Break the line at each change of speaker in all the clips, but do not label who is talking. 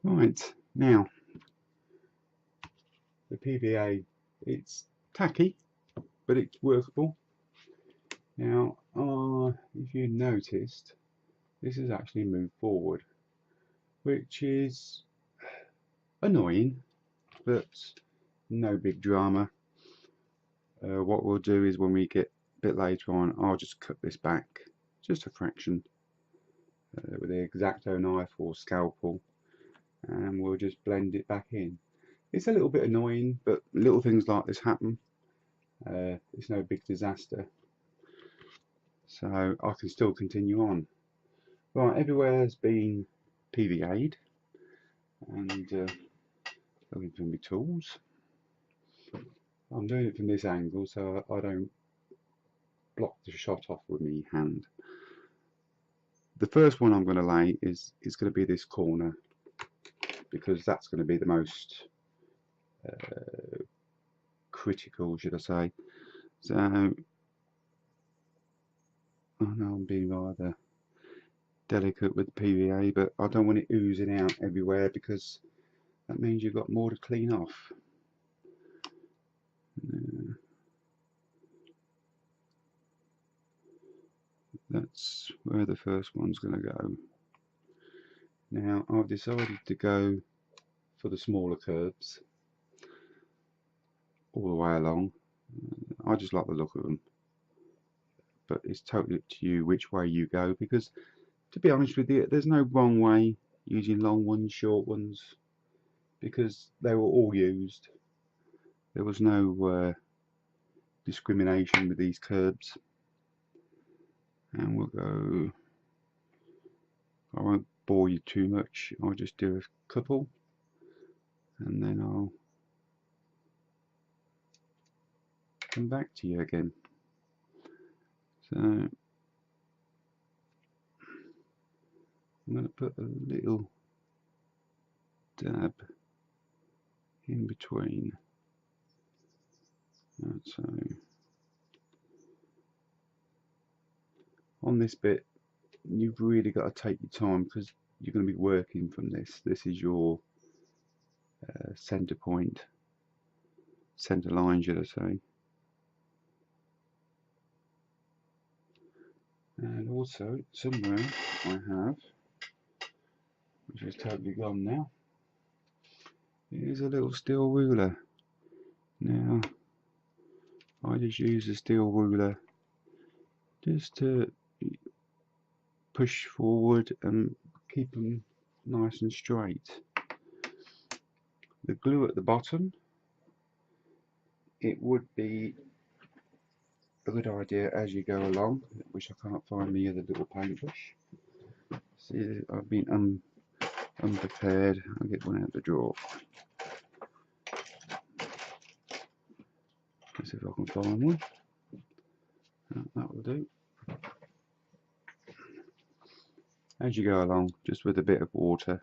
Right, now the PVA, it's tacky but it's workable. Now if you noticed, this has actually moved forward, which is annoying, but no big drama. What we'll do is when we get a bit later on, I'll just cut this back just a fraction with the X-Acto knife or scalpel, and we'll just blend it back in. It's a little bit annoying, but little things like this happen. It's no big disaster, so I can still continue on. Right, everywhere has been PVA'd, and looking for my tools. I'm doing it from this angle so I don't block the shot off with my hand. The first one I'm going to lay is going to be this corner, because that's going to be the most critical, should I say. So I know I'm being rather delicate with the PVA, but I don't want it oozing out everywhere, because that means you've got more to clean off. That's where the first one's going to go. Now I've decided to go for the smaller curves all the way along. I just like the look of them, but it's totally up to you which way you go, because to be honest with you, there's no wrong way using long ones, short ones, because they were all used. There was no discrimination with these curbs. And we'll go, I won't bore you too much, I'll just do a couple and then I'll come back to you again. So I'm going to put a little dab in between. So on this bit you've really got to take your time, because you're going to be working from this. This is your center point, center line, should I say. And also somewhere I have, which is totally gone now, is a little steel ruler. Now I just use a steel ruler just to push forward and keep them nice and straight. The glue at the bottom, it would be a good idea as you go along. I wish I can't find the other little paintbrush. See, I've been unprepared. I'll get one out of the drawer. Let's see if I can find one. That will do. As you go along, just with a bit of water,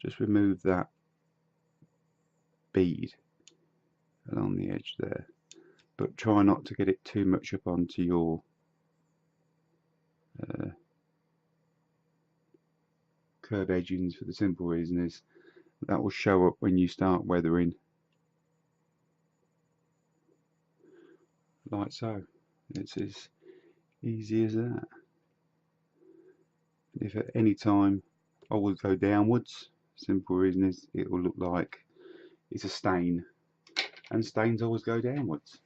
just remove that bead along the edge there, but try not to get it too much up onto your curve edgings, for the simple reason is that will show up when you start weathering, like so. It's as easy as that. If at any time I will go downwards, simple reason is it will look like it's a stain, and stains always go downwards.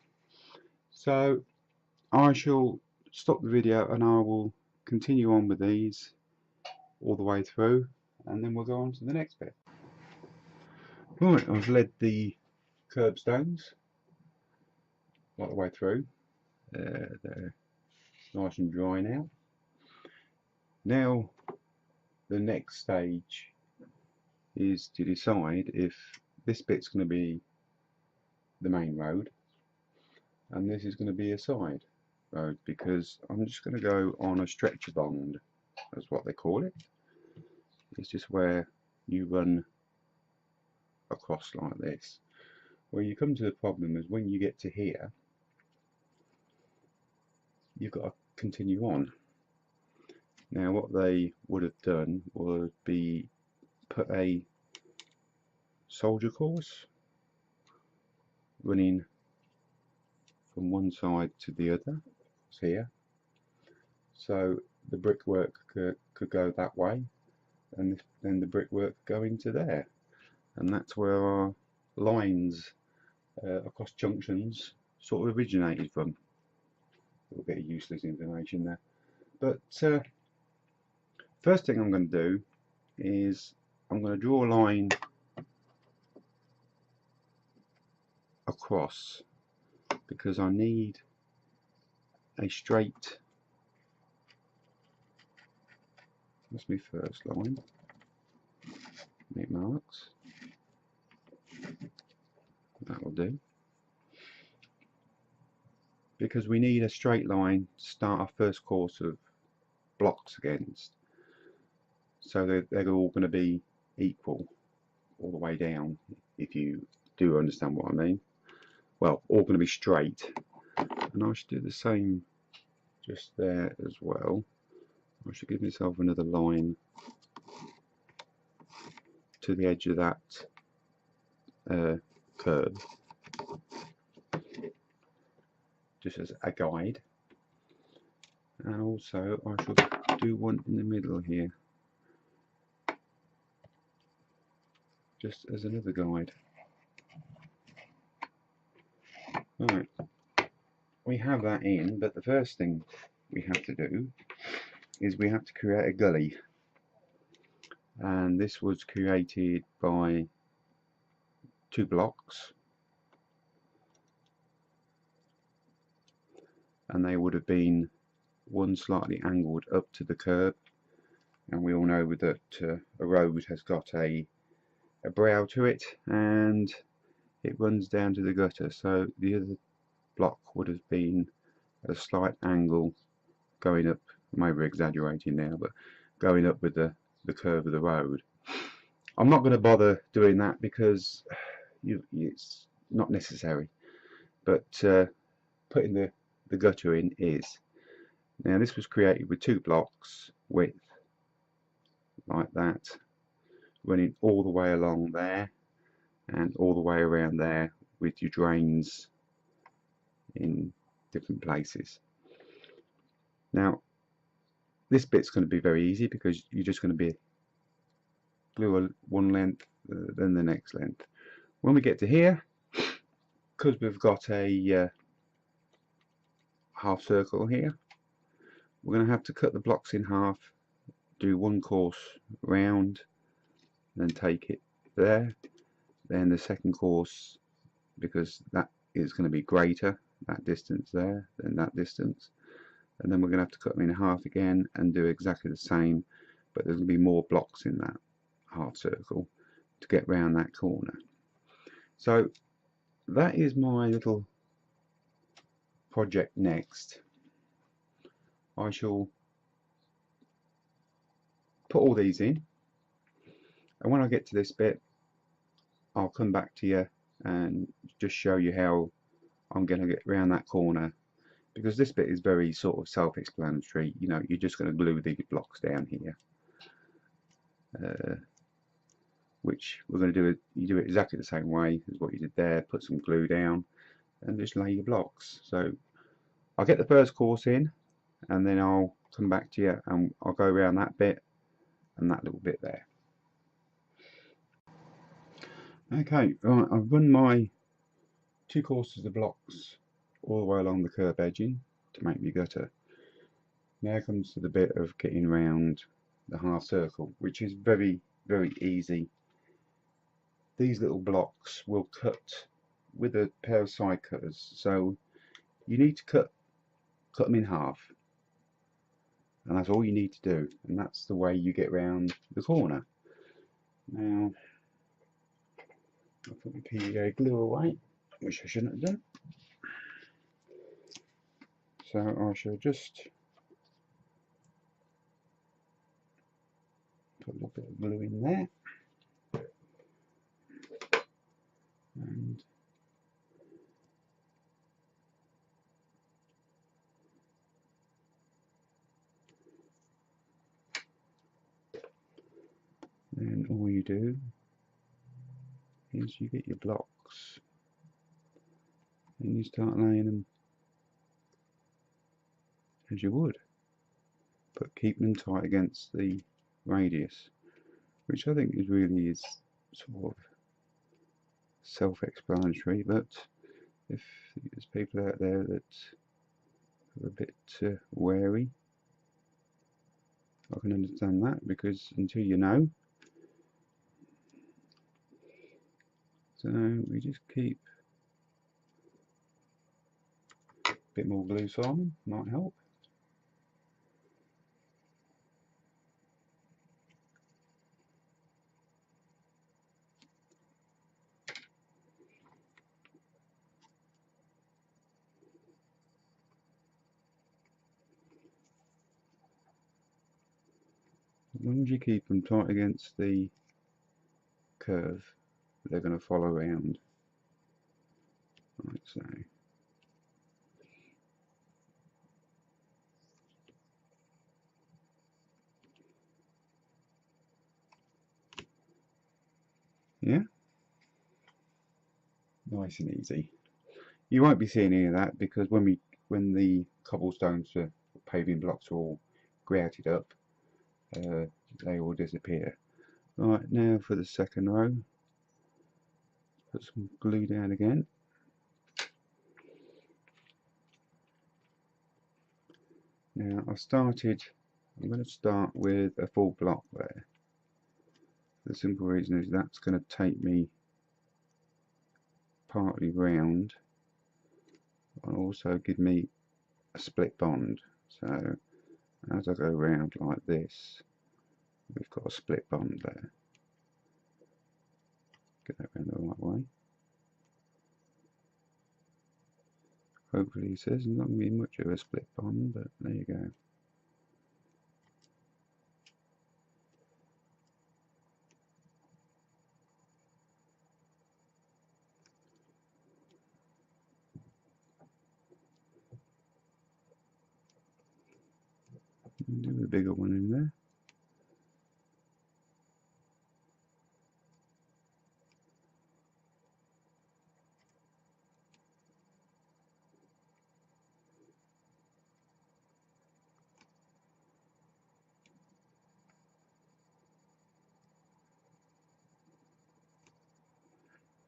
So I shall stop the video and I will continue on with these all the way through, and then we'll go on to the next bit. Right, I've led the curbstones right the way through. They're nice and dry now. Now the next stage is to decide if this bit's going to be the main road and this is going to be a side road, because I'm just going to go on a stretcher bond, that's what they call it. It's just where you run across like this. Where you come to the problem is when you get to here, you've got to continue on. Now what they would have done would be put a soldier course running from one side to the other here, so the brickwork could go that way, and then the brickwork go into there, and that's where our lines across junctions sort of originated from. A little bit of useless information there, but first thing I'm going to do is I'm going to draw a line across, because I need a straight, that's my first line, make marks, that will do, because we need a straight line to start our first course of blocks against, so they're all going to be equal all the way down, if you do understand what I mean. Well, all going to be straight, and I should do the same just there as well. I should give myself another line to the edge of that curve, just as a guide, and also I shall do one in the middle here, just as another guide. Right, we have that in, but the first thing we have to do is we have to create a gully, and this was created by 2 blocks, and they would have been one slightly angled up to the curb, and we all know that a road has got a brow to it and it runs down to the gutter, so the other block would have been at a slight angle going up. I'm over exaggerating now, but going up with the curve of the road. I'm not going to bother doing that because it's not necessary, but putting the gutter in is. Now this was created with 2 blocks width like that, running all the way along there and all the way around there, with your drains in different places. Now this bit's going to be very easy, because you're just going to be glue one length, then the next length. When we get to here, because we've got a half circle here, we're going to have to cut the blocks in half, do one course round, then take it there, then the second course, because that is going to be greater, that distance there, than that distance, and then we're going to have to cut them in half again and do exactly the same, but there's going to be more blocks in that half circle to get round that corner. So that is my little project next. I shall put all these in, and when I get to this bit I'll come back to you and just show you how I'm going to get around that corner, because this bit is very sort of self-explanatory. You know, you're just going to glue the blocks down here, which we're going to do. You do it exactly the same way as what you did there. Put some glue down and just lay your blocks. So I'll get the first course in, and then I'll come back to you and I'll go around that bit and that little bit there. Okay, right, I've run my 2 courses of blocks all the way along the curb edging to make my gutter. Now comes to the bit of getting round the half circle, which is very, very easy. These little blocks will cut with a pair of side cutters, so you need to cut them in half, and that's all you need to do, and that's the way you get round the corner. Now I'll put my Pva glue away, which I shouldn't have done, so I shall just put a little bit of glue in there, and then all you do is you get your blocks and you start laying them as you would, but keep them tight against the radius, which I think really is sort of self-explanatory, but if there's people out there that are a bit wary, I can understand that, because until you know. So we just keep a bit more glue, Simon, might help. As long as you keep them tight against the curve, they're going to follow around, like so. Yeah, nice and easy. You won't be seeing any of that because when the cobblestones paving blocks are all grouted up, they all disappear. Right, now for the second row, put some glue down again. Now I'm going to start with a full block there. The simple reason is that's going to take me partly round and also give me a split bond. So as I go round like this, we've got a split bond there. Get that round the right way. Hopefully he says there's not going to be much of a split bond, but there you go. Do a bigger one in there.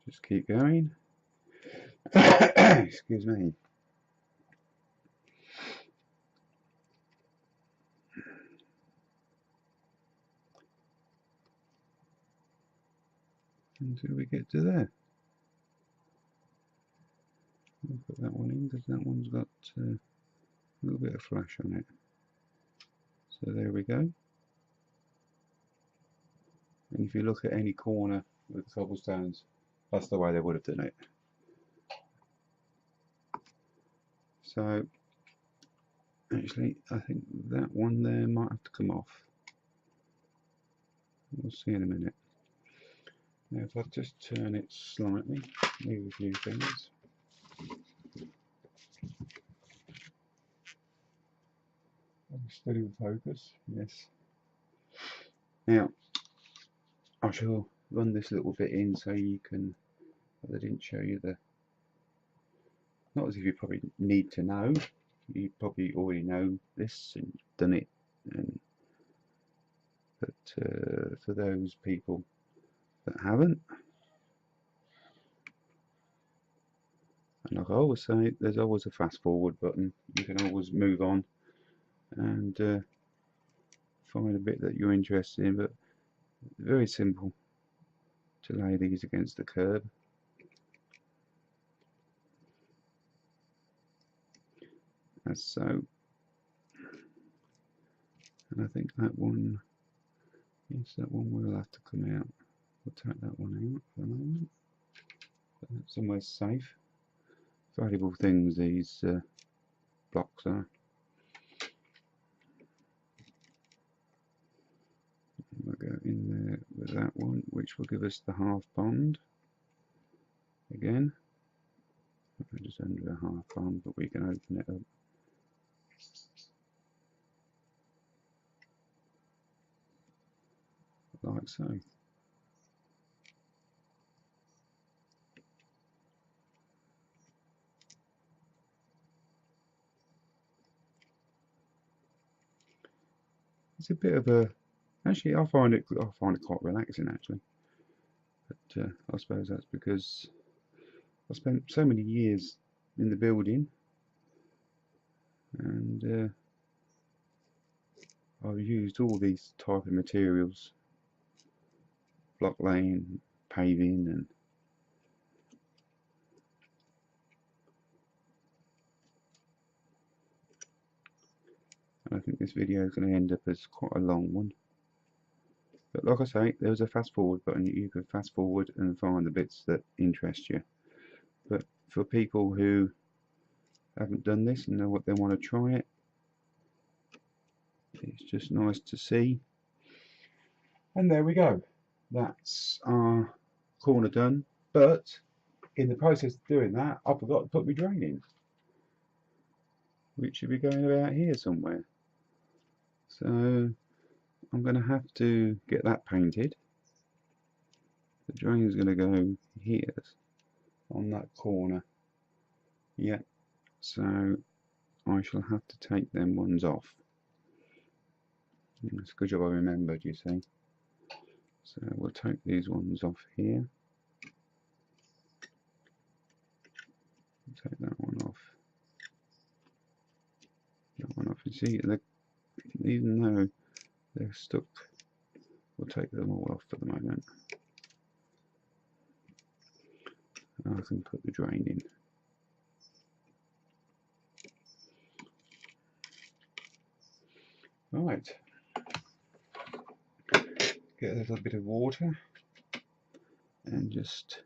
Just keep going. Excuse me. Until we get to there. I'll put that one in because that one's got a little bit of flash on it. So there we go. And if you look at any corner with the cobblestones, that's the way they would have done it. So actually I think that one there might have to come off. We'll see in a minute. Now if I just turn it slightly, move a few things. Steady with focus, yes. Now I shall run this little bit in so you can, I didn't show you the, not as if you probably need to know, you probably already know this and done it, but for those people that haven't, and like I always say, there's always a fast forward button. You can always move on and find a bit that you're interested in, but very simple to lay these against the curb. As so. And I think that one, yes, that one will have to come out. We'll take that one out for the moment. Put that somewhere safe. Valuable things these blocks are. We'll go in there with that one, which will give us the half bond. Again, just under a half bond, but we can open it up. like so. It's a bit of a, actually I find it quite relaxing actually, but I suppose that's because I spent so many years in the building, and I've used all these type of materials, block laying, paving, and I think this video is going to end up as quite a long one. But like I say, there's a fast forward button. You can fast forward and find the bits that interest you. But for people who haven't done this and know what they want to try it, it's just nice to see. And there we go. That's our corner done. But in the process of doing that, I forgot to put my drain in, which should be going about here somewhere. So I'm going to have to get that painted. The drain is going to go here on that corner. Yeah, so I shall have to take them ones off. It's a good job I remembered, you see. So we'll take these ones off here. Take that one off. That one off. You see, even though they're stuck, we'll take them all off for the moment. I can put the drain in. Right. Get a little bit of water and just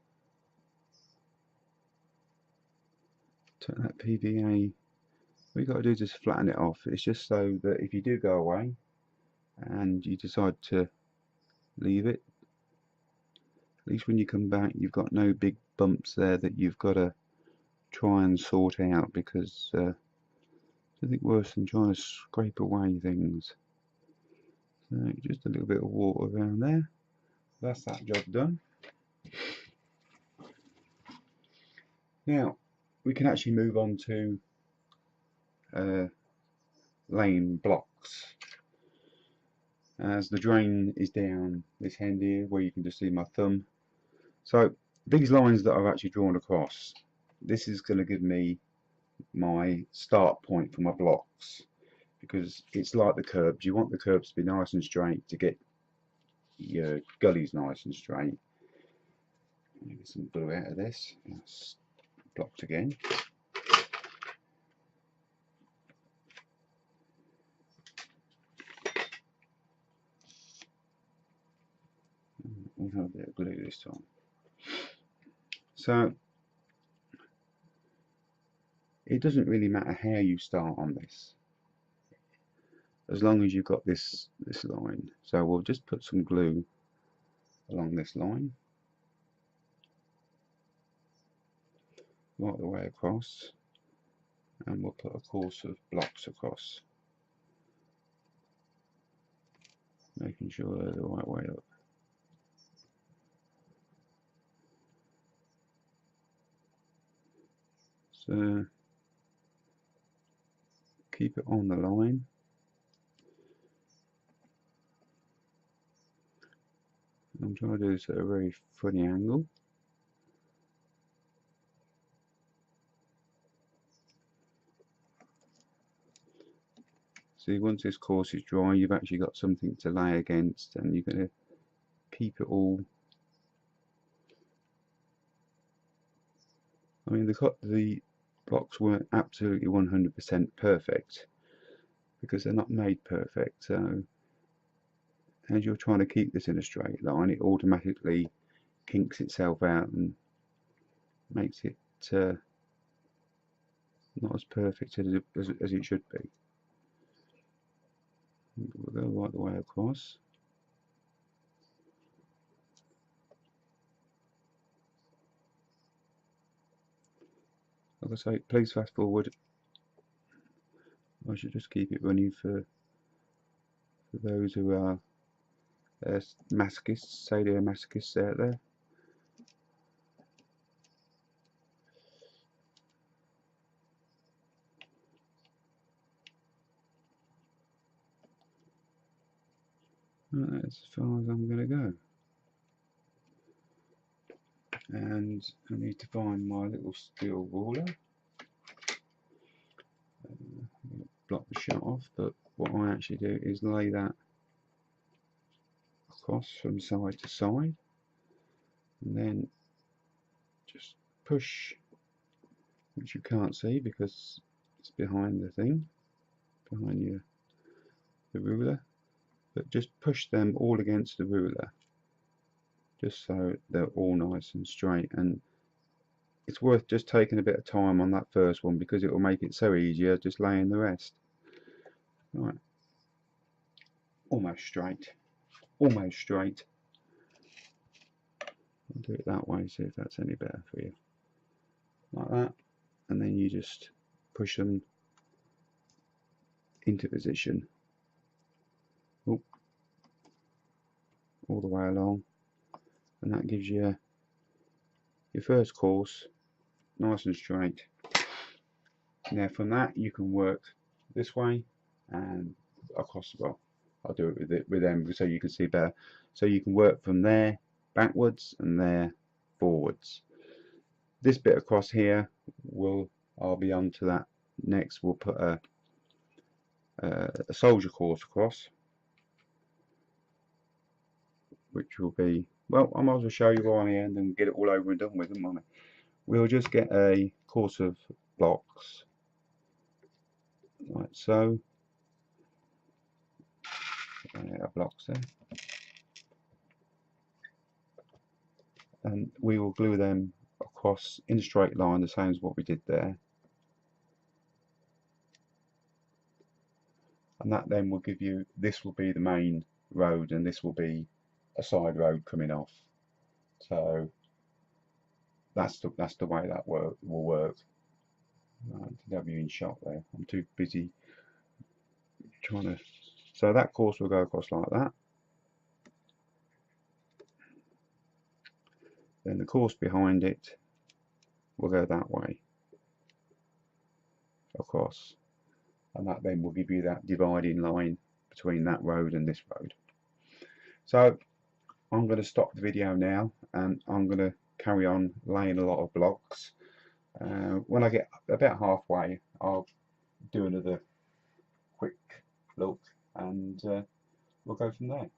take that PVA. What you've got to do is just flatten it off. It's just so that if you do go away and you decide to leave it, at least when you come back you've got no big bumps there that you've got to try and sort out, because there's nothing worse than trying to scrape away things. So just a little bit of water around there. That's that job done. Now we can actually move on to laying blocks, as the drain is down this end here where you can just see my thumb. So these lines that I've actually drawn across, this is going to give me my start point for my blocks, because it's like the curbs. You want the curbs to be nice and straight to get your gullies nice and straight. Get some glue out of this. That's blocked again. We'll have a bit of glue this time. So it doesn't really matter how you start on this, as long as you've got this line. So we'll just put some glue along this line, right the way across, and we'll put a course of blocks across, making sure they're the right way up. So keep it on the line. I'm trying to do this at a very funny angle. See, once this course is dry, you've actually got something to lay against, and you're going to keep it all. I mean, the blocks weren't absolutely 100% perfect, because they're not made perfect. So as you're trying to keep this in a straight line, it automatically kinks itself out and makes it not as perfect as it should be. We'll go right the way across. Like I say, please fast forward. I should just keep it running for those who are masochists, sadomasochists out there. That's as far as I'm going to go. And I need to find my little steel ruler. Block the shot off, but what I actually do is lay that across from side to side, and then just push, which you can't see because it's behind the thing, behind the ruler, but just push them all against the ruler, just so they're all nice and straight. And it's worth just taking a bit of time on that first one because it will make it so easier just laying the rest. Right, almost straight, almost straight. I'll do it that way, see if that's any better for you. Like that, and then you just push them into position. Oop. All the way along, and that gives you your first course nice and straight. Now from that you can work this way and across. Well, I'll do it with them so you can see better. So you can work from there backwards and there forwards. This bit across here I'll be on to that next. We'll put a soldier course across, which will be, well, I might as well show you right on the end and get it all over and done with, won't I? We'll just get a course of blocks like so. Blocks there, and we will glue them across in a straight line, the same as what we did there, and that then will give you, this will be the main road and this will be a side road coming off. So that's the way that will work. To have you in shot there, I'm too busy trying to. So that course will go across like that. Then the course behind it will go that way across, and that then will give you that dividing line between that road and this road. So I'm going to stop the video now and I'm going to carry on laying a lot of blocks. When I get about halfway I'll do another quick look and we'll go from there.